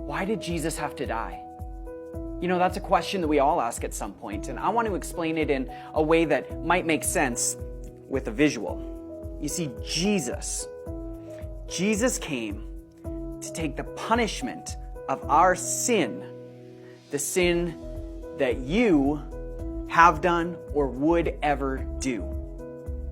Why did Jesus have to die? You know, that's a question that we all ask at some point, and I want to explain it in a way that might make sense with a visual. You see, Jesus came to take the punishment of our sin, the sin that you have done or would ever do.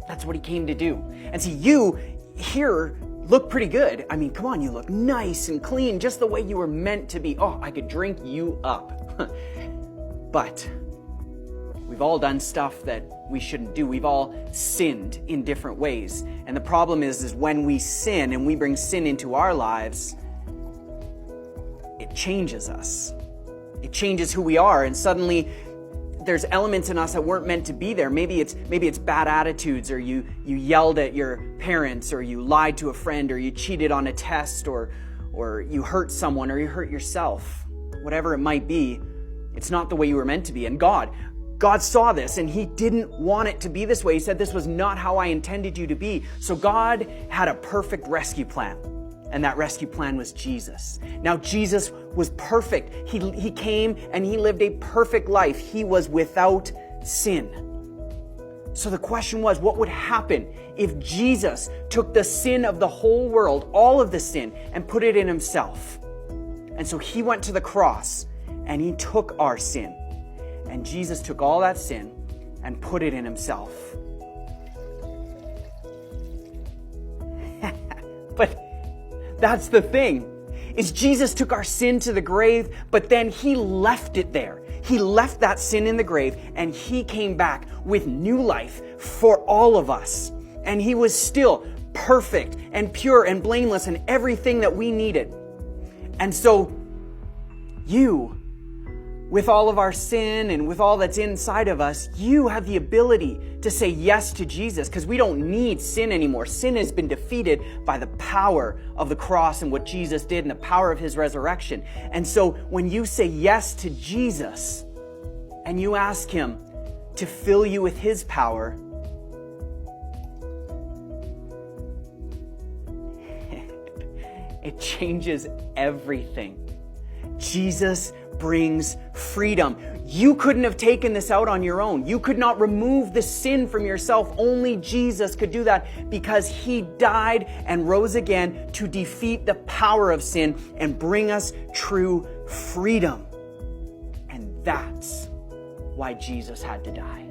That's what he came to do. And see, you here look pretty good. I mean, come on, you look nice and clean, just the way you were meant to be. Oh, I could drink you up. But we've all done stuff that we shouldn't do. We've all sinned in different ways. And the problem is when we sin and we bring sin into our lives, it changes us. It changes who we are, and suddenly there's elements in us that weren't meant to be there. Maybe it's bad attitudes, or you yelled at your parents, or you lied to a friend, or you cheated on a test, or you hurt someone, or you hurt yourself. Whatever it might be, it's not the way you were meant to be. And God saw this, and he didn't want it to be this way. He said, this was not how I intended you to be. So God had a perfect rescue plan. And that rescue plan was Jesus. Now, Jesus was perfect. He came and he lived a perfect life. He was without sin. So the question was, what would happen if Jesus took the sin of the whole world, all of the sin, and put it in himself? And so he went to the cross and he took our sin. And Jesus took all that sin and put it in himself. But that's the thing, is Jesus took our sin to the grave, but then he left it there. He left that sin in the grave, and he came back with new life for all of us. And he was still perfect and pure and blameless and everything that we needed. And so you, with all of our sin and with all that's inside of us, you have the ability to say yes to Jesus, because we don't need sin anymore. Sin has been defeated by the power of the cross and what Jesus did and the power of his resurrection. And so when you say yes to Jesus and you ask him to fill you with his power, it changes everything. Jesus brings freedom. You couldn't have taken this out on your own. You could not remove the sin from yourself. Only Jesus could do that, because he died and rose again to defeat the power of sin and bring us true freedom. And that's why Jesus had to die.